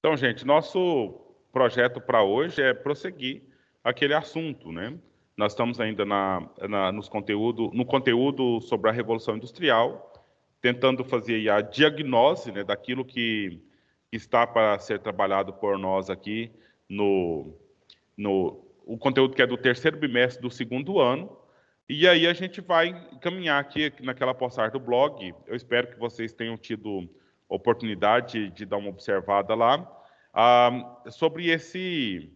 Então, gente, nosso projeto para hoje é prosseguir aquele assunto, né? Nós estamos ainda no conteúdo sobre a Revolução Industrial, tentando fazer aí a diagnose, né, daquilo que está para ser trabalhado por nós aqui no o conteúdo que é do terceiro bimestre do segundo ano. E aí a gente vai caminhar aqui naquela postagem do blog. Eu espero que vocês tenham tido oportunidade de dar uma observada lá sobre esse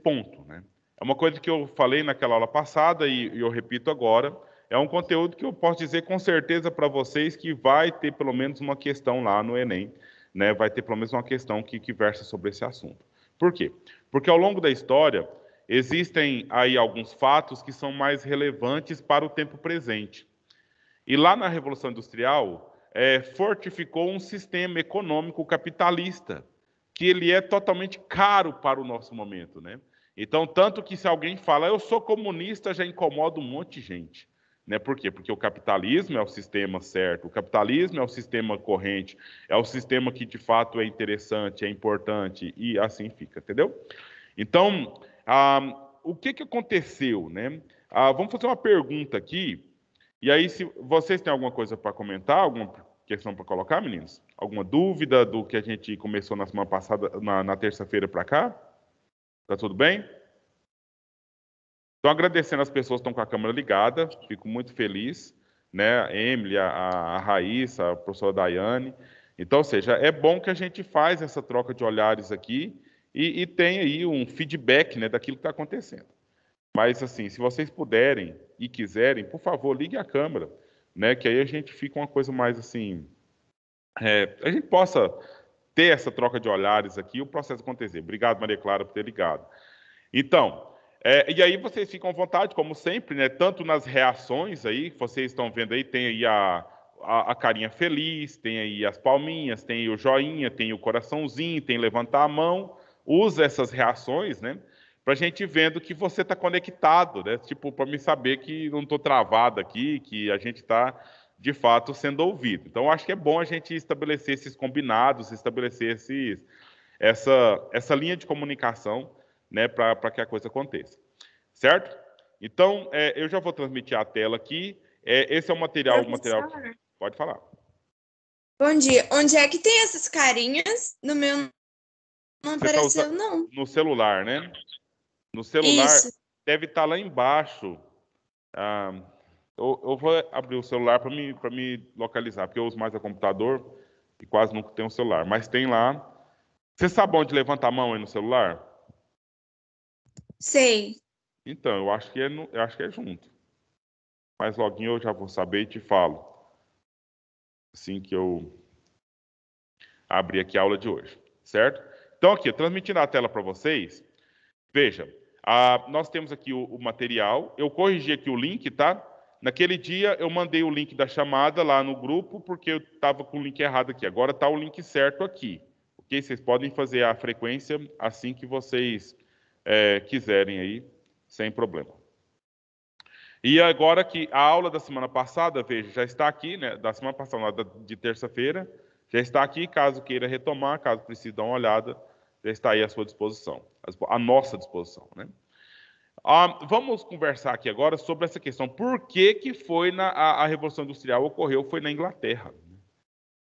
ponto, né? É uma coisa que eu falei naquela aula passada e eu repito agora. É um conteúdo que eu posso dizer com certeza para vocês que vai ter pelo menos uma questão lá no Enem, né? Vai ter pelo menos uma questão que versa sobre esse assunto. Por quê? Porque ao longo da história existem aí alguns fatos que são mais relevantes para o tempo presente. E lá na Revolução Industrial, fortificou um sistema econômico capitalista, que ele é totalmente caro para o nosso momento, né? Então, tanto que se alguém fala, eu sou comunista, já incomoda um monte de gente. Né? Por quê? Porque o capitalismo é o sistema certo, o capitalismo é o sistema corrente, é o sistema que de fato é interessante, é importante, e assim fica, entendeu? Então, o que aconteceu, né? Vamos fazer uma pergunta aqui, e aí, se vocês têm alguma coisa para comentar, alguma questão para colocar, meninos? Alguma dúvida do que a gente começou na semana passada, na terça-feira para cá? Tá tudo bem? Então, agradecendo as pessoas que estão com a câmera ligada, fico muito feliz, né? A Emily, a Raíssa, a professora Daiane. Então, ou seja, é bom que a gente faz essa troca de olhares aqui e tem aí um feedback, né, daquilo que está acontecendo. Mas, assim, se vocês puderem e quiserem, por favor, ligue a câmera, né? Que aí a gente fica uma coisa mais assim. A gente possa ter essa troca de olhares aqui e o processo acontecer. Obrigado, Maria Clara, por ter ligado. Então, e aí vocês ficam à vontade, como sempre, né? Tanto nas reações aí, que vocês estão vendo aí, tem aí a carinha feliz, tem aí as palminhas, tem aí o joinha, tem o coraçãozinho, tem levantar a mão. Usa essas reações, né? Para a gente vendo que você está conectado, né? Tipo, para me saber que não estou travado aqui, que a gente está, de fato, sendo ouvido. Então, acho que é bom a gente estabelecer esses combinados, estabelecer essa linha de comunicação, né, para que a coisa aconteça. Certo? Então, eu já vou transmitir a tela aqui. Esse é o material. Professor, Pode falar. bom dia. Onde é que tem essas carinhas? No meu não Você está usando apareceu, não. no celular, né? No celular Isso. deve estar lá embaixo. Ah, eu vou abrir o celular para me localizar, porque eu uso mais o computador e quase nunca tenho o celular. Mas tem lá. Você sabe onde levantar a mão aí no celular? Sei. Então, eu acho que é junto. Mas loguinho eu já vou saber e te falo. Assim que eu abrir aqui a aula de hoje, certo? Então, aqui, transmitindo a tela para vocês, veja, nós temos aqui o material, eu corrigi aqui o link, tá? Naquele dia eu mandei o link da chamada lá no grupo, porque eu estava com o link errado aqui. Agora está o link certo aqui, ok? Vocês podem fazer a frequência assim que vocês quiserem aí, sem problema. E agora que a aula da semana passada, veja, já está aqui, né? Da semana passada, de terça-feira, já está aqui, caso queira retomar, caso precise dar uma olhada, já está aí à sua disposição, à nossa disposição, né? Vamos conversar aqui agora sobre essa questão. Por que que foi a Revolução Industrial ocorreu foi na Inglaterra?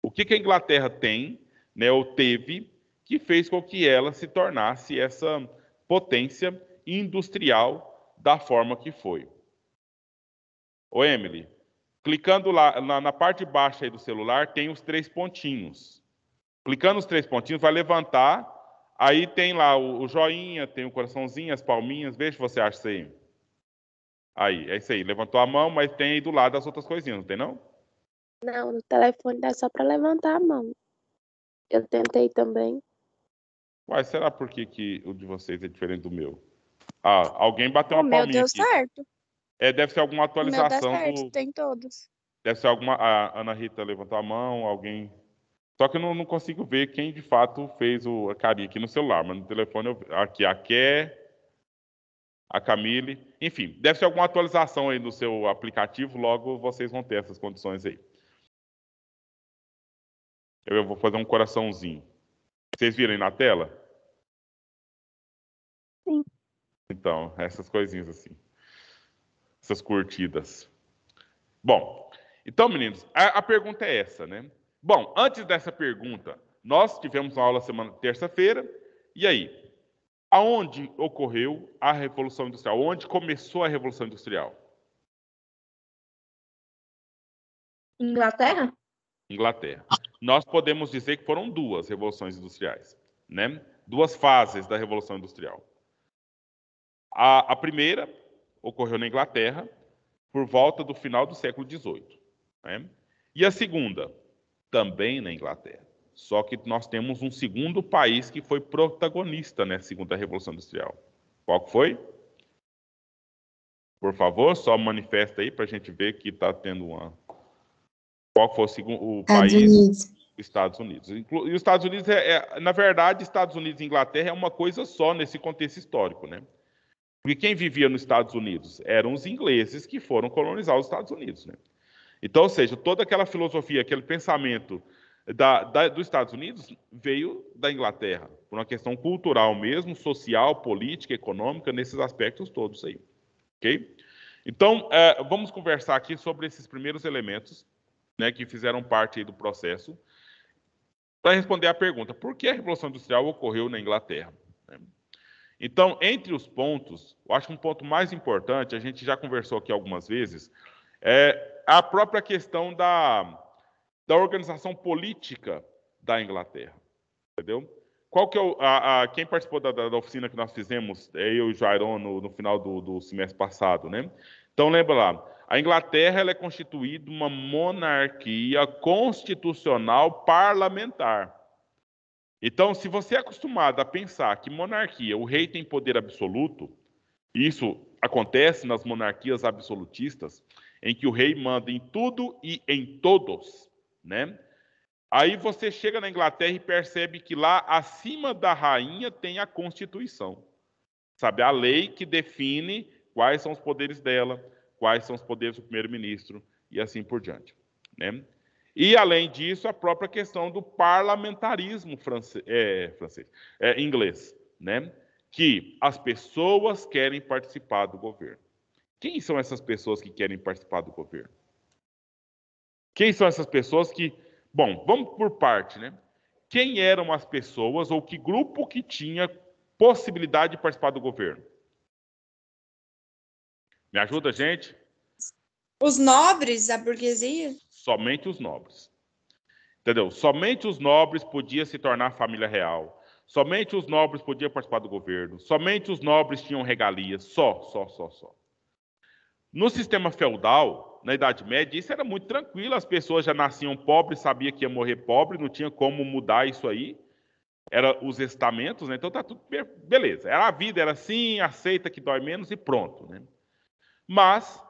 O que que a Inglaterra tem, né, ou teve, que fez com que ela se tornasse essa potência industrial da forma que foi? Ô, Emily, clicando lá na parte baixa aí do celular, tem os três pontinhos. Clicando nos três pontinhos, vai levantar. Aí tem lá o joinha, tem o coraçãozinho, as palminhas. Veja se você acha isso aí. Aí, é isso aí. Levantou a mão, mas tem aí do lado as outras coisinhas, não tem não? Não, no telefone dá só para levantar a mão. Eu tentei também. Mas será por que o de vocês é diferente do meu? Alguém bateu O uma meu palminha deu aqui. certo. Deve ser alguma O meu dá atualização certo, do. tem todos. Deve ser alguma. A Ana Rita levantou a mão, alguém. Só que eu não consigo ver quem de fato fez a carinha aqui no celular, mas no telefone aqui a Ké, a Camille, enfim, deve ser alguma atualização aí no seu aplicativo, logo vocês vão ter essas condições aí. Eu vou fazer um coraçãozinho. Vocês viram aí na tela? Sim. Então, essas coisinhas assim. Essas curtidas. Bom, então, meninos, a pergunta é essa, né? Bom, antes dessa pergunta, nós tivemos uma aula semana terça-feira, e aí? Aonde ocorreu a Revolução Industrial? Onde começou a Revolução Industrial? Inglaterra? Inglaterra. Nós podemos dizer que foram duas revoluções industriais, né? Duas fases da Revolução Industrial. A primeira ocorreu na Inglaterra por volta do final do século XVIII, né? E a segunda, também na Inglaterra. Só que nós temos um segundo país que foi protagonista nessa segunda Revolução Industrial. Qual que foi? Por favor, só manifesta aí para a gente ver que está tendo uma... Qual foi o país? Unidos. Estados Unidos. E os Estados Unidos, na verdade, Estados Unidos e Inglaterra é uma coisa só nesse contexto histórico, né? Porque quem vivia nos Estados Unidos eram os ingleses que foram colonizar os Estados Unidos, né? Então, ou seja, toda aquela filosofia, aquele pensamento dos Estados Unidos veio da Inglaterra, por uma questão cultural mesmo, social, política, econômica, nesses aspectos todos aí. Ok? Então, vamos conversar aqui sobre esses primeiros elementos, né, que fizeram parte aí do processo, para responder à pergunta, por que a Revolução Industrial ocorreu na Inglaterra? Então, entre os pontos, eu acho que um ponto mais importante, a gente já conversou aqui algumas vezes, é a própria questão da organização política da Inglaterra, entendeu? Qual que é quem participou da oficina que nós fizemos, eu e o Jairon, no final do semestre passado, né? Então, lembra lá, a Inglaterra ela é constituída uma monarquia constitucional parlamentar. Então, se você é acostumado a pensar que monarquia, o rei tem poder absoluto, isso acontece nas monarquias absolutistas, em que o rei manda em tudo e em todos, né? Aí você chega na Inglaterra e percebe que lá, acima da rainha, tem a Constituição. Sabe, a lei que define quais são os poderes dela, quais são os poderes do primeiro-ministro e assim por diante, né? E, além disso, a própria questão do parlamentarismo inglês, né? Que as pessoas querem participar do governo. Quem são essas pessoas que querem participar do governo? Quem são essas pessoas que... Bom, vamos por parte, né? Quem eram as pessoas ou que grupo que tinha possibilidade de participar do governo? Me ajuda, gente? Os nobres, a burguesia? Somente os nobres. Entendeu? Somente os nobres podiam se tornar família real. Somente os nobres podiam participar do governo. Somente os nobres tinham regalias. Só. No sistema feudal, na Idade Média, isso era muito tranquilo. As pessoas já nasciam pobres, sabiam que ia morrer pobre, não tinha como mudar isso aí. Era os estamentos, né? Então tá tudo beleza. Era a vida, era assim, aceita que dói menos e pronto, né? Mas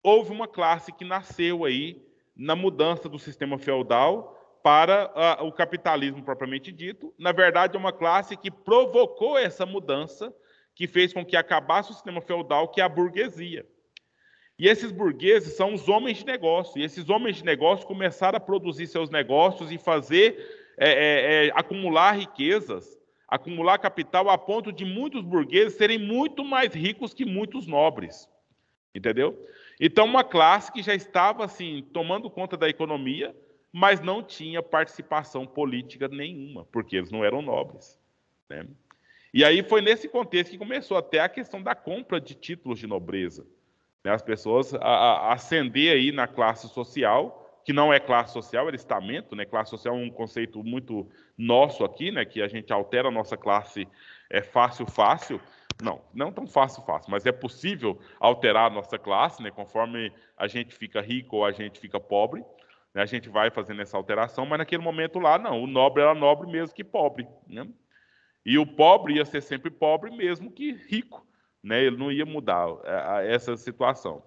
houve uma classe que nasceu aí na mudança do sistema feudal para o capitalismo propriamente dito. Na verdade, é uma classe que provocou essa mudança, que fez com que acabasse o sistema feudal, que é a burguesia. E esses burgueses são os homens de negócio. E esses homens de negócio começaram a produzir seus negócios e fazer, acumular riquezas, acumular capital, a ponto de muitos burgueses serem muito mais ricos que muitos nobres. Entendeu? Então, uma classe que já estava assim tomando conta da economia, mas não tinha participação política nenhuma, porque eles não eram nobres, né? E aí foi nesse contexto que começou até a questão da compra de títulos de nobreza, né? As pessoas ascender aí na classe social, que não é classe social, é estamento, né? Classe social é um conceito muito nosso aqui, né? Que a gente altera a nossa classe fácil. Não tão fácil, mas é possível alterar a nossa classe, né? Conforme a gente fica rico ou a gente fica pobre, né? A gente vai fazendo essa alteração, mas naquele momento lá, não. O nobre era nobre mesmo que pobre, né? E o pobre ia ser sempre pobre mesmo que rico, né? Ele não ia mudar essa situação.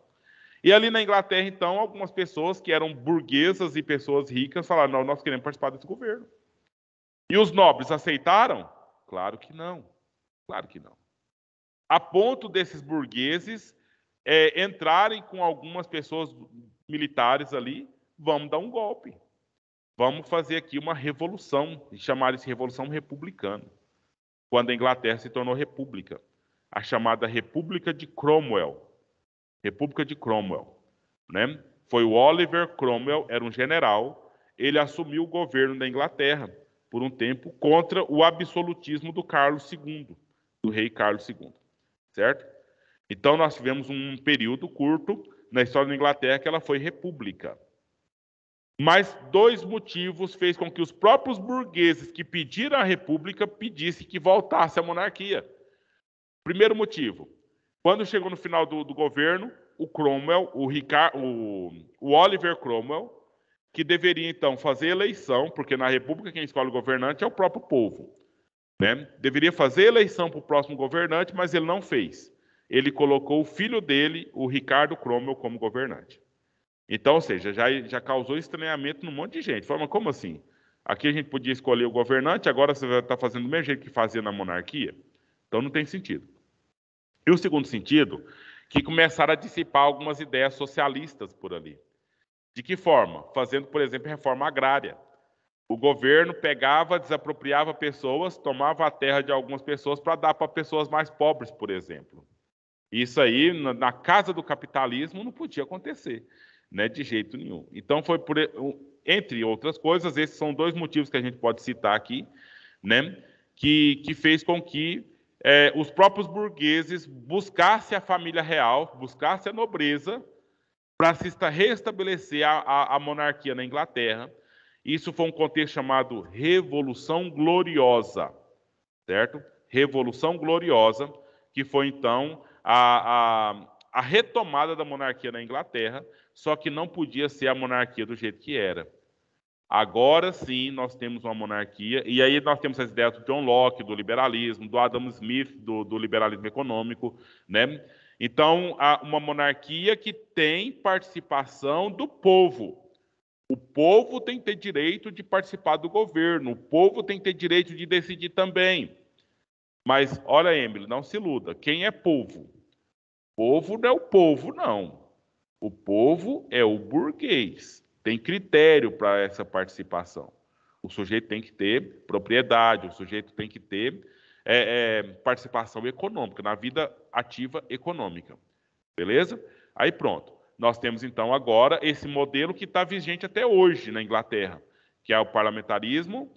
E ali na Inglaterra, então, algumas pessoas que eram burguesas e pessoas ricas falaram, não, nós queremos participar desse governo. E os nobres aceitaram? Claro que não. Claro que não. A ponto desses burgueses entrarem com algumas pessoas militares ali, vamos dar um golpe. vamos fazer aqui uma revolução, e chamar isso de Revolução Republicana, quando a Inglaterra se tornou república, a chamada República de Cromwell. República de Cromwell, né? Foi o Oliver Cromwell, era um general, ele assumiu o governo da Inglaterra por um tempo contra o absolutismo do Carlos II, do rei Carlos II, certo? Então nós tivemos um período curto na história da Inglaterra que ela foi república. Mas 2 motivos fez com que os próprios burgueses que pediram a república pedissem que voltasse à monarquia. Primeiro motivo, quando chegou no final do governo, o Cromwell, o Oliver Cromwell, que deveria então fazer eleição, porque na república quem escolhe o governante é o próprio povo, né? Deveria fazer eleição para o próximo governante, mas ele não fez. Ele colocou o filho dele, o Ricardo Cromwell, como governante. Então, ou seja, já causou estranhamento num monte de gente. Falou, mas como assim? Aqui a gente podia escolher o governante, agora você vai estar fazendo do mesmo jeito que fazia na monarquia? Então não tem sentido. E o segundo sentido, que começaram a dissipar algumas ideias socialistas por ali. De que forma? Fazendo, por exemplo, reforma agrária. O governo pegava, desapropriava pessoas, tomava a terra de algumas pessoas para dar para pessoas mais pobres, por exemplo. Isso aí, na casa do capitalismo, não podia acontecer, né, de jeito nenhum. Então, foi entre outras coisas, esses são 2 motivos que a gente pode citar aqui, né, que fez com que os próprios burgueses buscassem a família real, buscassem a nobreza, para se restabelecer a monarquia na Inglaterra. Isso foi um contexto chamado Revolução Gloriosa, certo? Revolução Gloriosa, que foi, então, a retomada da monarquia na Inglaterra, só que não podia ser a monarquia do jeito que era. Agora sim nós temos uma monarquia, e aí nós temos as ideias do John Locke, do liberalismo, do Adam Smith, do liberalismo econômico, né? Então, uma monarquia que tem participação do povo. O povo tem que ter direito de participar do governo, o povo tem que ter direito de decidir também. Mas, olha, Emily, não se iluda. Quem é povo? Povo não é o povo, não. O povo é o burguês. Tem critério para essa participação. O sujeito tem que ter propriedade, o sujeito tem que ter participação econômica, na vida ativa econômica. Beleza? Aí pronto. Nós temos, então, agora esse modelo que está vigente até hoje na Inglaterra, que é o parlamentarismo,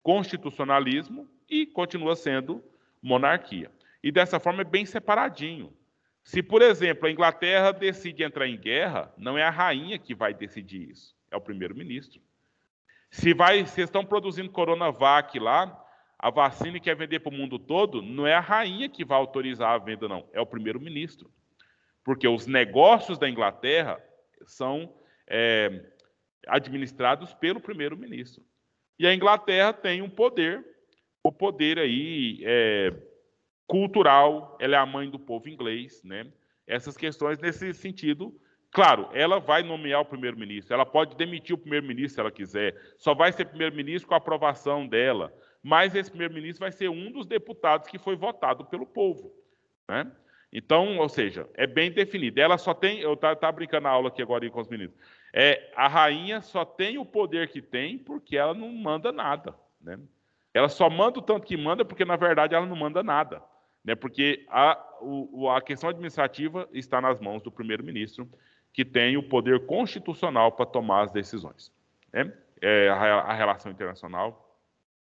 constitucionalismo e continua sendo monarquia. E dessa forma é bem separadinho. Se, por exemplo, a Inglaterra decide entrar em guerra, não é a rainha que vai decidir isso, é o primeiro-ministro. Se vocês estão produzindo Coronavac lá, a vacina que quer vender para o mundo todo, não é a rainha que vai autorizar a venda, não, é o primeiro-ministro. Porque os negócios da Inglaterra são administrados pelo primeiro-ministro. E a Inglaterra tem um poder, o poder aí cultural, ela é a mãe do povo inglês, né? Essas questões nesse sentido, claro, ela vai nomear o primeiro-ministro, ela pode demitir o primeiro-ministro se ela quiser, só vai ser primeiro-ministro com a aprovação dela, mas esse primeiro-ministro vai ser um dos deputados que foi votado pelo povo, né? Então, ou seja, é bem definido. Ela só tem, eu estava brincando na aula aqui agora com os meninos, a rainha só tem o poder que tem porque ela não manda nada, né? Ela só manda o tanto que manda porque, na verdade, ela não manda nada, né? Porque a questão administrativa está nas mãos do primeiro-ministro, que tem o poder constitucional para tomar as decisões, né? A relação internacional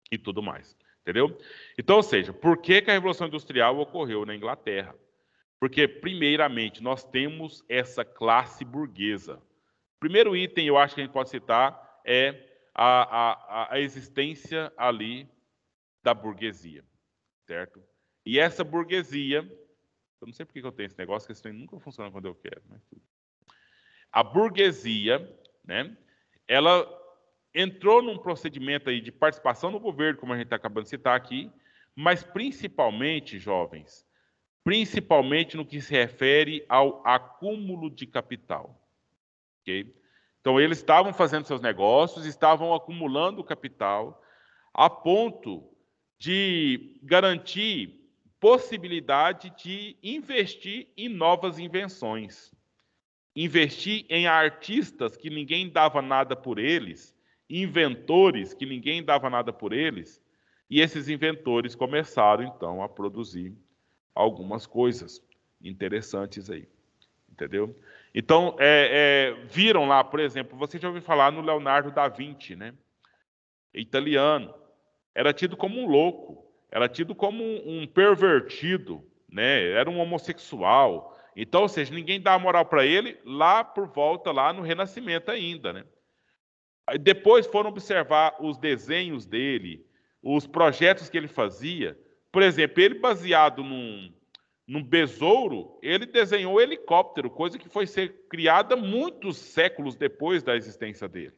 e tudo mais, entendeu? Então, ou seja, por que a Revolução Industrial ocorreu na Inglaterra? Porque, primeiramente, nós temos essa classe burguesa. O primeiro item, eu acho que a gente pode citar, é a existência ali da burguesia, certo? E essa burguesia, eu não sei por que eu tenho esse negócio, que esse trem nunca funciona quando eu quero, mas tudo. A burguesia, né, ela entrou num procedimento aí de participação no governo, como a gente está acabando de citar aqui, mas principalmente, jovens, principalmente no que se refere ao acúmulo de capital. Okay? Então, eles estavam fazendo seus negócios, estavam acumulando capital, a ponto de garantir possibilidade de investir em novas invenções, investir em artistas que ninguém dava nada por eles, inventores que ninguém dava nada por eles, e esses inventores começaram, então, a produzir algumas coisas interessantes aí, entendeu? Então, viram lá, por exemplo, você já ouviu falar no Leonardo da Vinci, né? Italiano. Era tido como um louco, era tido como um pervertido, né? Era um homossexual. Então, ou seja, ninguém dá moral para ele lá por volta, lá no Renascimento ainda, né? Aí depois foram observar os desenhos dele, os projetos que ele fazia. Por exemplo, ele baseado num besouro, ele desenhou um helicóptero, coisa que foi ser criada muitos séculos depois da existência dele.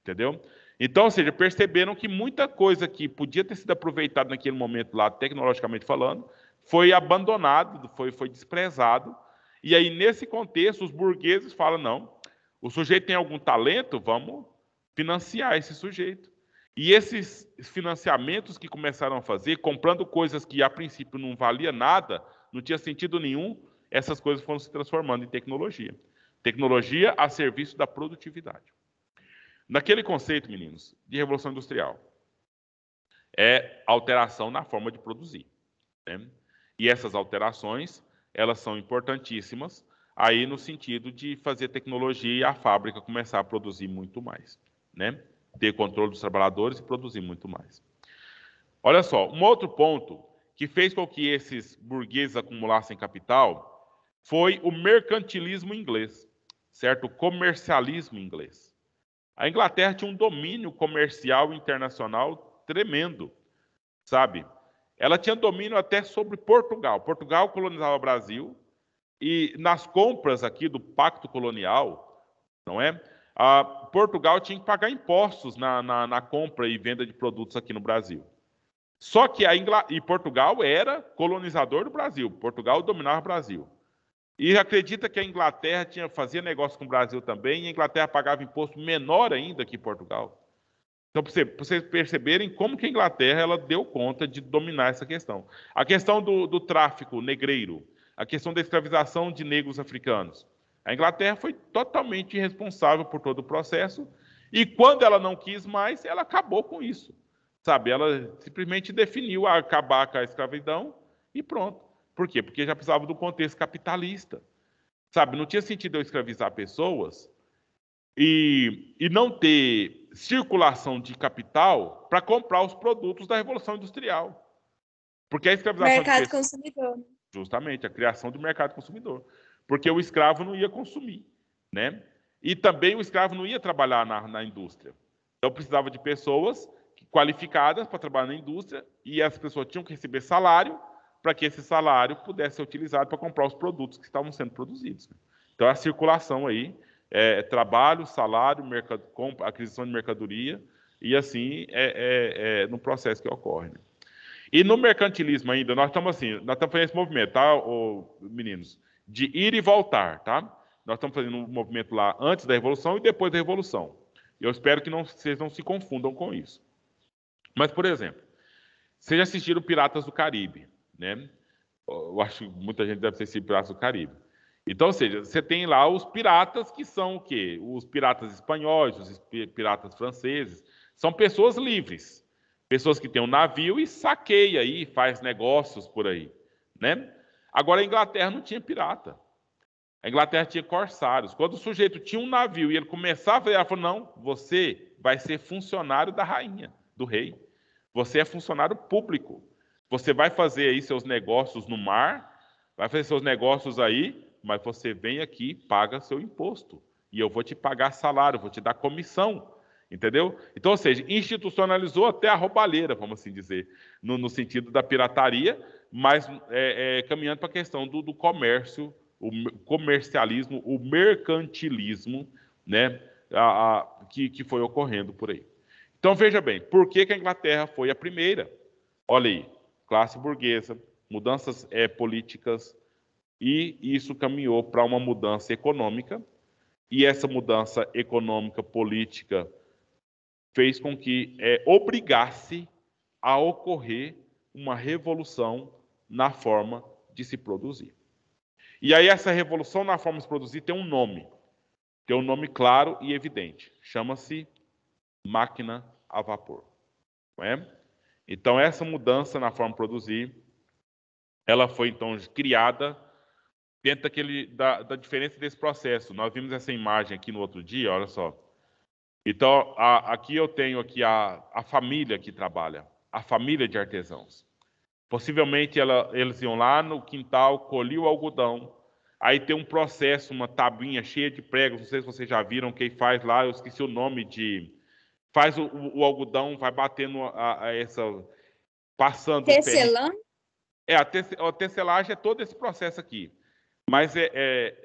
Entendeu? Então, ou seja, perceberam que muita coisa que podia ter sido aproveitada naquele momento lá, tecnologicamente falando, foi abandonado, foi desprezado. E aí, nesse contexto, os burgueses falam, não, o sujeito tem algum talento, vamos financiar esse sujeito. E esses financiamentos que começaram a fazer, comprando coisas que a princípio não valia nada, não tinha sentido nenhum, essas coisas foram se transformando em tecnologia. Tecnologia a serviço da produtividade. Naquele conceito, meninos, de revolução industrial, é alteração na forma de produzir, né? E essas alterações, elas são importantíssimas aí no sentido de fazer tecnologia e a fábrica começar a produzir muito mais, né? Ter controle dos trabalhadores e produzir muito mais. Olha só, um outro ponto que fez com que esses burgueses acumulassem capital foi o mercantilismo inglês, certo? O comercialismo inglês. A Inglaterra tinha um domínio comercial internacional tremendo, sabe? Ela tinha domínio até sobre Portugal. Portugal colonizava o Brasil e nas compras aqui do Pacto Colonial, não é? Portugal tinha que pagar impostos na compra e venda de produtos aqui no Brasil. Só que Portugal era colonizador do Brasil. Portugal dominava o Brasil. E acredita que a Inglaterra fazia negócio com o Brasil também, e a Inglaterra pagava imposto menor ainda que Portugal. Então, para vocês perceberem como que a Inglaterra ela deu conta de dominar essa questão. A questão do tráfico negreiro, a questão da escravização de negros africanos. A Inglaterra foi totalmente responsável por todo o processo, e quando ela não quis mais, ela acabou com isso. Sabe, ela simplesmente definiu acabar com a escravidão e pronto. Por quê? Porque já precisava do contexto capitalista. Sabe, não tinha sentido eu escravizar pessoas e não ter circulação de capital para comprar os produtos da Revolução Industrial. Porque a escravização Mercado de pessoas, consumidor. justamente, a criação do mercado consumidor. Porque o escravo não ia consumir, né? E também o escravo não ia trabalhar na indústria. Então precisava de pessoas qualificadas para trabalhar na indústria e as pessoas tinham que receber salário para que esse salário pudesse ser utilizado para comprar os produtos que estavam sendo produzidos. Então, a circulação aí trabalho, salário, aquisição de mercadoria, e assim no processo que ocorre. Né? E no mercantilismo ainda, nós estamos fazendo esse movimento, tá, meninos? De ir e voltar, tá? Nós estamos fazendo um movimento lá antes da Revolução e depois da Revolução. Eu espero que vocês não se confundam com isso. Mas, por exemplo, vocês já assistiram Piratas do Caribe, né? Eu acho que muita gente deve ter assistido Piratas do Caribe. Então, ou seja, você tem lá os piratas que são o quê? Os piratas espanhóis, os piratas franceses. São pessoas livres. Pessoas que têm um navio e saqueia aí, faz negócios por aí, né? Agora, a Inglaterra não tinha pirata. A Inglaterra tinha corsários. Quando o sujeito tinha um navio e ele começava, ela falou, não, você vai ser funcionário da rainha, do rei. Você é funcionário público. Você vai fazer aí seus negócios no mar, vai fazer seus negócios aí, mas você vem aqui e paga seu imposto. E eu vou te pagar salário, vou te dar comissão. Entendeu? Então, ou seja, institucionalizou até a roubalheira, vamos assim dizer, no sentido da pirataria, mas caminhando para a questão do comércio, o comercialismo, o mercantilismo, né, que foi ocorrendo por aí. Então, veja bem, por que a Inglaterra foi a primeira? Olha aí, classe burguesa, mudanças políticas, e isso caminhou para uma mudança econômica, e essa mudança econômica, política, fez com que obrigasse a ocorrer uma revolução na forma de se produzir. E aí essa revolução na forma de se produzir tem um nome claro e evidente. Chama-se máquina a vapor. Não é? Então, essa mudança na forma de produzir, ela foi, então, criada dentro da diferença desse processo. Nós vimos essa imagem aqui no outro dia, olha só. Então, aqui eu tenho aqui a família que trabalha, a família de artesãos. Possivelmente eles iam lá no quintal, colhiam o algodão, aí tem um processo, uma tabuinha cheia de pregos, não sei se vocês já viram quem faz lá, eu esqueci o nome de... Faz o algodão, vai batendo passando o ferro. Tecelã? A tecelagem é todo esse processo aqui. Mas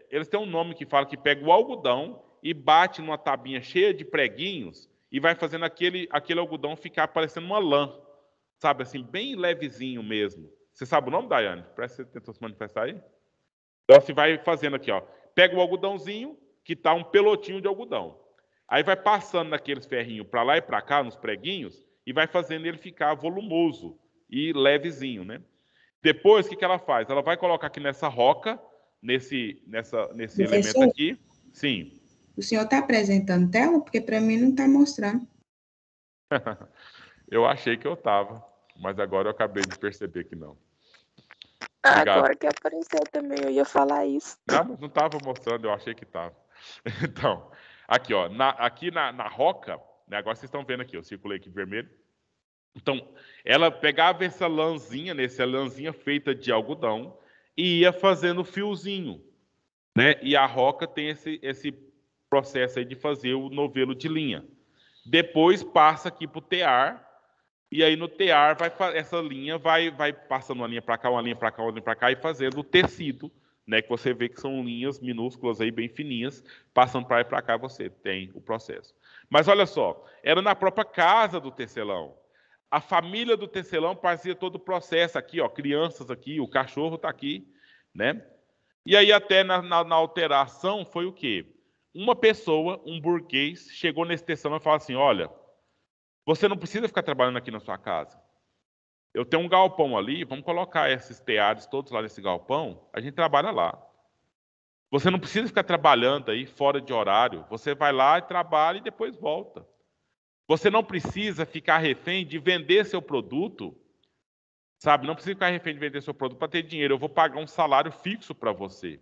eles têm um nome que fala que pega o algodão e bate numa tabinha cheia de preguinhos e vai fazendo aquele algodão ficar parecendo uma lã. Sabe, assim, bem levezinho mesmo. Você sabe o nome, Daiane? Parece que você tentou se manifestar aí. Então, você vai fazendo aqui, ó. Pega o algodãozinho, que tá um pelotinho de algodão. Aí vai passando naqueles ferrinhos para lá e para cá, nos preguinhos, e vai fazendo ele ficar volumoso e levezinho, né? Depois, o que ela faz? Ela vai colocar aqui nessa roca, nesse elemento aqui. Sim. O senhor está apresentando tela? Porque para mim não está mostrando. Eu achei que eu estava, mas agora eu acabei de perceber que não. Obrigado. Agora que apareceu também, eu ia falar isso. Não, mas não estava mostrando, eu achei que estava. Então, aqui, ó, aqui na roca, né, agora vocês estão vendo aqui, eu circulei aqui vermelho. Então, ela pegava essa lãzinha feita de algodão e ia fazendo fiozinho, né? E a roca tem esse processo aí de fazer o novelo de linha. Depois passa aqui para o tear, e aí no tear essa linha vai passando uma linha para cá, uma linha para cá, uma linha para cá, e fazendo o tecido, né? Que você vê que são linhas minúsculas aí, bem fininhas, passando para lá e para cá, você tem o processo. Mas olha só, era na própria casa do tecelão. A família do tecelão fazia todo o processo aqui, ó, crianças aqui, o cachorro está aqui, né? E aí até na alteração foi o quê? Uma pessoa, um burguês, chegou nesse tecelão e falou assim, olha, você não precisa ficar trabalhando aqui na sua casa. Eu tenho um galpão ali, vamos colocar esses teares todos lá nesse galpão, a gente trabalha lá. Você não precisa ficar trabalhando aí fora de horário, você vai lá e trabalha e depois volta. Você não precisa ficar refém de vender seu produto, sabe? Não precisa ficar refém de vender seu produto para ter dinheiro. Eu vou pagar um salário fixo para você.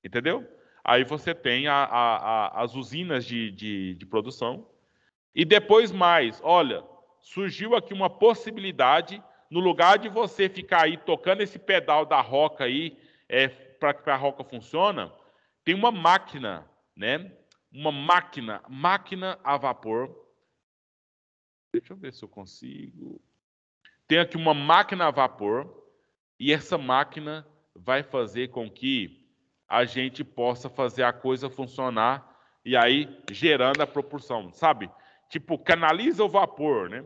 Entendeu? Aí você tem as usinas de produção. E depois mais, olha, surgiu aqui uma possibilidade, no lugar de você ficar aí tocando esse pedal da roca aí, para que a roca funcione, tem uma máquina, né? Uma máquina a vapor. Deixa eu ver se eu consigo. Tem aqui uma máquina a vapor e essa máquina vai fazer com que a gente possa fazer a coisa funcionar e aí gerando a propulsão, sabe? Tipo, canaliza o vapor, né?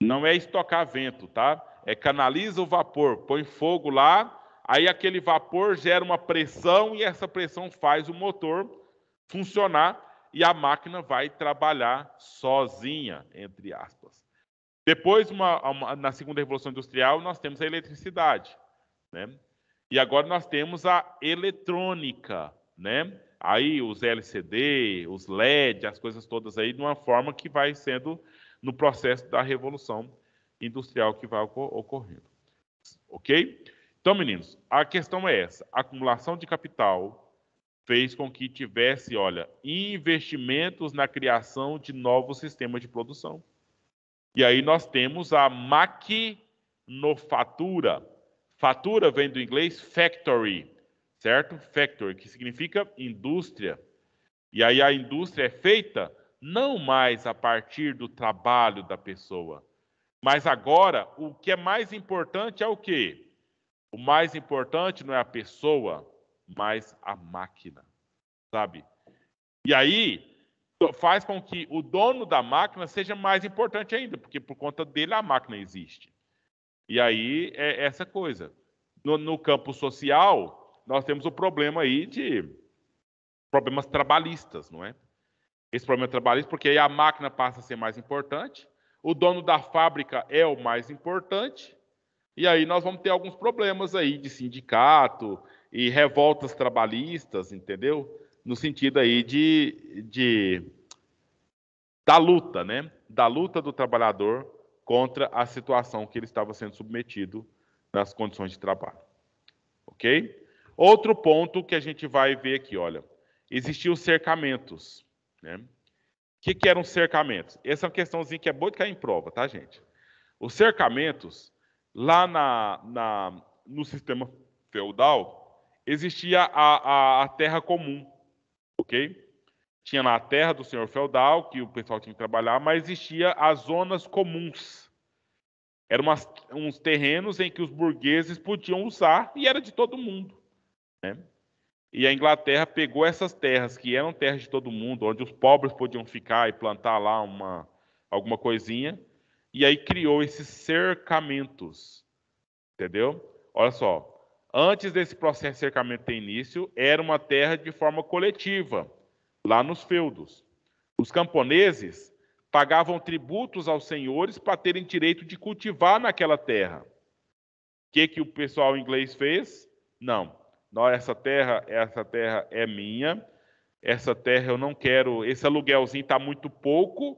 Não é estocar vento, tá? É canaliza o vapor, põe fogo lá, aí aquele vapor gera uma pressão e essa pressão faz o motor funcionar e a máquina vai trabalhar sozinha, entre aspas. Depois, na segunda revolução industrial, nós temos a eletricidade, né? E agora nós temos a eletrônica, né? Aí os LCD, os LED, as coisas todas aí, de uma forma que vai sendo no processo da revolução industrial que vai ocorrendo. Ok? Então, meninos, a questão é essa. A acumulação de capital fez com que tivesse, olha, investimentos na criação de novos sistemas de produção. E aí nós temos a maquinofatura. Fatura vem do inglês factory, certo? Factory, que significa indústria. E aí a indústria é feita não mais a partir do trabalho da pessoa, mas agora o que é mais importante é o quê? O mais importante não é a pessoa, mas a máquina, sabe? E aí faz com que o dono da máquina seja mais importante ainda, porque por conta dele a máquina existe. E aí é essa coisa. No campo social, nós temos o problema aí de problemas trabalhistas, não é? Esse problema trabalhista, porque aí a máquina passa a ser mais importante, o dono da fábrica é o mais importante, e aí nós vamos ter alguns problemas aí de sindicato e revoltas trabalhistas, entendeu? No sentido aí de da luta, né? Da luta do trabalhador contra a situação que ele estava sendo submetido nas condições de trabalho. Ok? Outro ponto que a gente vai ver aqui, olha, existiam os cercamentos, né? O que eram cercamentos? Essa é uma questãozinha que é boa de cair em prova, tá, gente? Os cercamentos, lá no sistema feudal, existia a terra comum, ok? Tinha lá a terra do senhor feudal, que o pessoal tinha que trabalhar, mas existia as zonas comuns. Eram uns terrenos em que os burgueses podiam usar e era de todo mundo, né? E a Inglaterra pegou essas terras, que eram terras de todo mundo, onde os pobres podiam ficar e plantar lá alguma coisinha, e aí criou esses cercamentos, entendeu? Olha só, antes desse processo de cercamento ter início, era uma terra de forma coletiva, lá nos feudos. Os camponeses pagavam tributos aos senhores para terem direito de cultivar naquela terra. O que o pessoal inglês fez? Não, essa terra é minha, essa terra eu não quero, esse aluguelzinho está muito pouco,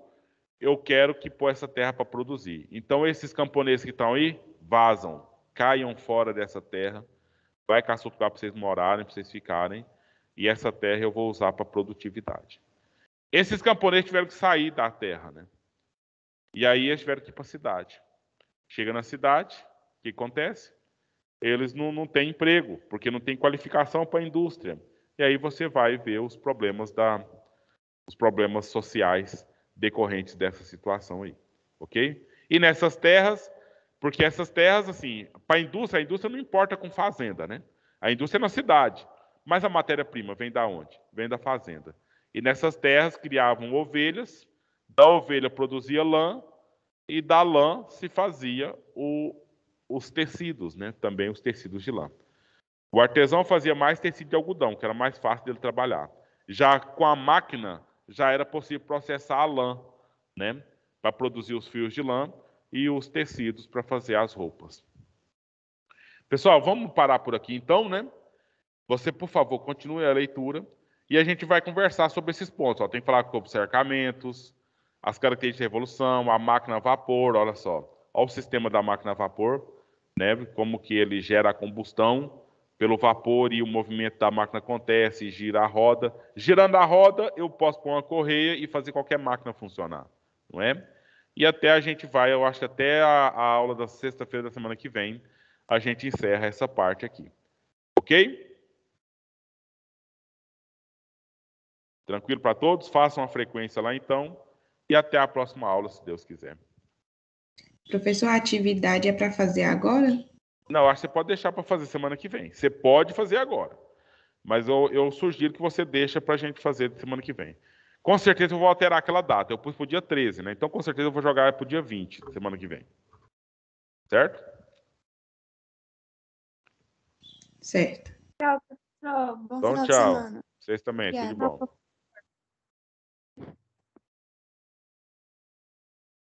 eu quero que pôr essa terra para produzir. Então esses camponeses que estão aí, vazam, caiam fora dessa terra, vai caçar outro lugar para vocês morarem, para vocês ficarem, e essa terra eu vou usar para produtividade. Esses camponeses tiveram que sair da terra, né? E aí eles tiveram que ir para a cidade. Chega na cidade, o que acontece? Eles não têm emprego, porque não tem qualificação para a indústria. E aí você vai ver os problemas sociais decorrentes dessa situação aí, ok? E nessas terras, porque essas terras, assim, para a indústria não importa com fazenda, né? A indústria é na cidade, mas a matéria-prima vem da onde? Vem da fazenda. E nessas terras criavam ovelhas, da ovelha produzia lã, e da lã se fazia os tecidos, né? Também os tecidos de lã. O artesão fazia mais tecido de algodão, que era mais fácil dele trabalhar. Já com a máquina, já era possível processar a lã, né? Para produzir os fios de lã e os tecidos para fazer as roupas. Pessoal, vamos parar por aqui então, né? Você, por favor, continue a leitura e a gente vai conversar sobre esses pontos. Ó, tem que falar sobre cercamentos, as características da revolução, a máquina a vapor, olha só. Olha o sistema da máquina a vapor, né? Como que ele gera a combustão pelo vapor e o movimento da máquina acontece, gira a roda. Girando a roda, eu posso pôr uma correia e fazer qualquer máquina funcionar, não é? E até a gente vai, eu acho que até a aula da sexta-feira da semana que vem, a gente encerra essa parte aqui. Ok? Tranquilo para todos? Façam a frequência lá então. E até a próxima aula, se Deus quiser. Professor, a atividade é para fazer agora? Não, acho que você pode deixar para fazer semana que vem. Você pode fazer agora. Mas eu sugiro que você deixe para a gente fazer semana que vem. Com certeza eu vou alterar aquela data. Eu pus para o dia 13, né? Então com certeza eu vou jogar para o dia 20, semana que vem. Certo? Certo. Tchau, pessoal. Bom Então final de tchau. semana. Vocês também, tudo de Obrigada. bom.